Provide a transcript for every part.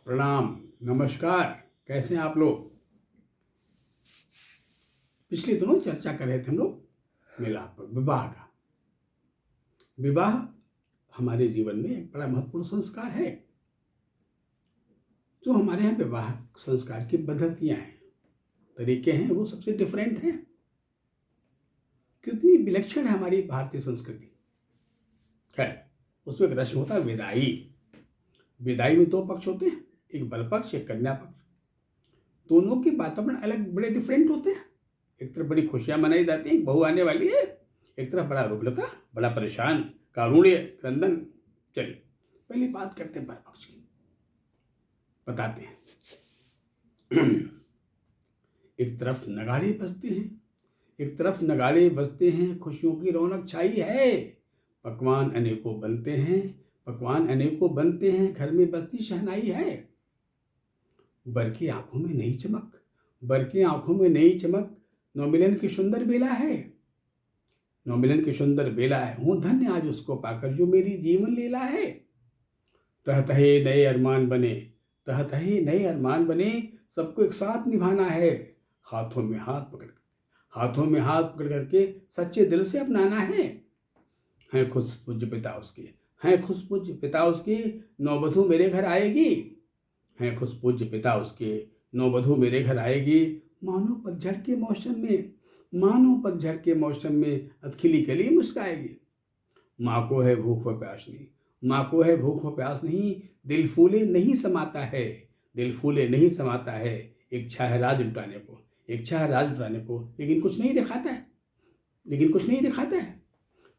प्रणाम, नमस्कार। कैसे हैं आप लोग? पिछले दिनों चर्चा कर रहे थे हम लोग मिलाप पर, विवाह का। विवाह हमारे जीवन में एक बड़ा महत्वपूर्ण संस्कार है। जो हमारे यहाँ विवाह संस्कार की पद्धतियाँ हैं, तरीके हैं, वो सबसे डिफरेंट हैं। कितनी विलक्षण है हमारी भारतीय संस्कृति। खैर, उसमें एक रस्म होता है विदाई। विदाई में 2 पक्ष होते हैं, एक वर पक्ष, एक कन्या पक्ष। दोनों के वातावरण अलग बड़े डिफरेंट होते हैं। एक तरफ बड़ी खुशियां मनाई जाती हैं, बहू आने वाली है, एक तरफ बड़ा रुग्णता, बड़ा परेशान, कारुण्य, क्रंदन। चलिए पहली बात करते हैं वर पक्ष की, बताते हैं। एक तरफ नगाड़े बजते हैं, एक तरफ नगाड़े बजते हैं, खुशियों की रौनक छाई है, पकवान अनेकों बनते हैं, पकवान अनेकों बनते हैं, घर में बजती शहनाई है। वर की आंखों में नई चमक, वर की आंखों में नई चमक, नौमिलन की सुंदर बेला है, नौमिलन की सुंदर बेला है। हूँ धन्य आज उसको पाकर जो मेरी जीवन लीला है। तह तहे नए अरमान बने, तह तहे नए अरमान बने, सबको एक साथ निभाना है। हाथों में हाथ पकड़, हाथों में हाथ पकड़ करके सच्चे दिल से अपनाना है। हैं खुश पूज्य पिता उसके, हैं खुश पूज्य पिता उसके, नौवधु मेरे घर आएगी। हैं खुश पूज्य पिता उसके, नौवधु मेरे घर आएगी। मानो पतझड़ के मौसम में, मानो पतझड़ के मौसम में अधखिली कली मुस्काएगी। माँ को है भूख व प्यास नहीं, माँ को है भूख व प्यास नहीं, दिल फूले नहीं समाता है, दिल फूले नहीं समाता है। इच्छा है राज लुटाने को, इच्छा है राज लुटाने को, लेकिन कुछ नहीं दिखाता है, लेकिन कुछ नहीं दिखाता है।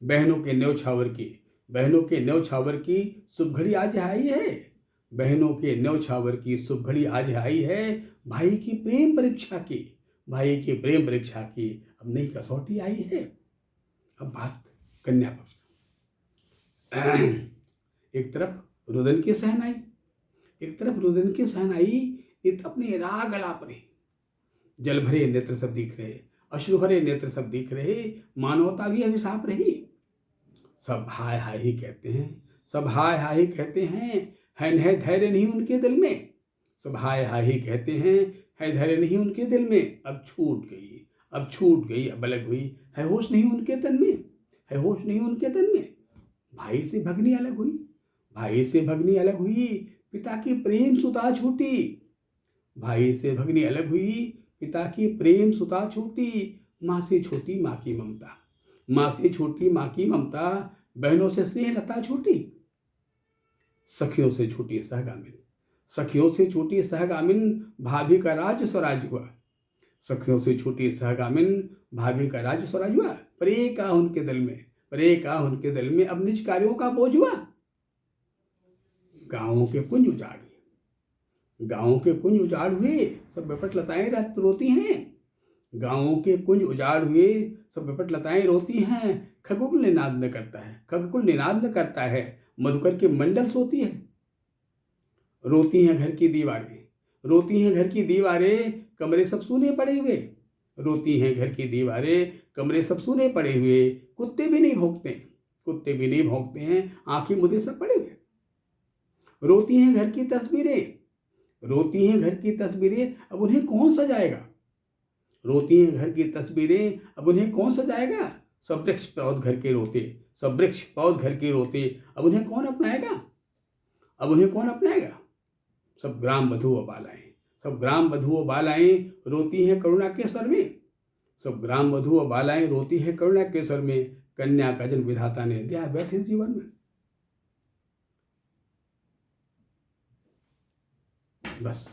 बहनों के न्यौछावर की, बहनों के न्यौछावर की शुभ घड़ी आज आई है, बहनों के न्यौछावर की शुभ घड़ी आज आई है। भाई की प्रेम परीक्षा की, भाई की प्रेम परीक्षा की अब नई कसौटी आई है। अब बात कन्या पक्ष। एक तरफ रुदन की सहनाई, एक तरफ रुदन की सहनाई, अपने राग अलाप रहे, जल भरे नेत्र सब दिख रहे, अश्रु भरे नेत्र सब दिख रहे, मानवता भी अभिशाप रही। सब हाय हाय ही कहते हैं, सब हाय हाय ही कहते हैं, है धैर्य नहीं उनके दिल में। सब हाय हाय ही कहते हैं, है धैर्य नहीं उनके दिल में। अब छूट गई, अब छूट गई, अब अलग हुई, है होश नहीं उनके तन में, है होश नहीं उनके तन में। भाई से भगनी अलग हुई, भाई से भगनी अलग हुई, पिता की प्रेम सुता छूटी। भाई से भगनी अलग हुई, पिता की प्रेम सुता छूटी। माँ से छोटी माँ की ममता, माँ से छोटी माँ की ममता, बहनों से स्नेह लता छूटी। सखियों से छूटी सहगामिन, सखियों से छूटी सहगामिन, भाभी का राज स्वराज हुआ। सखियों से छूटी सहगामिन, भाभी का राज स्वराज हुआ। प्रे का उनके दिल में, प्रे का उनके दिल में, अब निज कार्यों का बोझ हुआ। गाँवों के कुंज उजाड़ हुए, गाँवों के कुंज उजाड़ हुए, सब विपट लताएं रोती हैं। गाँवों के कुंज उजाड़ हुए, सब विपट लताएं रोती हैं। खगोल निनाद न करता है, खगोल निनाद न करता है, मधुकर के मंडल सोती है। रोती हैं घर की दीवारें, रोती हैं घर की दीवारें, कमरे सब सूने पड़े हुए। रोती हैं घर की दीवारें, कमरे सब सूने पड़े हुए। कुत्ते भी नहीं भौंकते, कुत्ते भी नहीं भौंकते हैं, आंखें मुदे सब पड़े हुए। रोती हैं घर की तस्वीरें, रोती हैं घर की तस्वीरें, अब उन्हें कौन सजाएगा। रोती हैं घर की तस्वीरें, अब उन्हें कौन सजाएगा। सब वृक्ष पौध घर के रोते, सब वृक्ष पौध घर के रोते, अब उन्हें कौन अपनाएगा, अब उन्हें कौन अपनाएगा। सब ग्राम बधू व बालाएं, सब ग्राम बधू व बालाएं रोती हैं करुणा के स्वर में। सब ग्राम बधू व बालाएं रोती हैं करुणा के स्वर में। कन्या का जन्म विधाता ने दिया व्यर्थ जीवन में। बस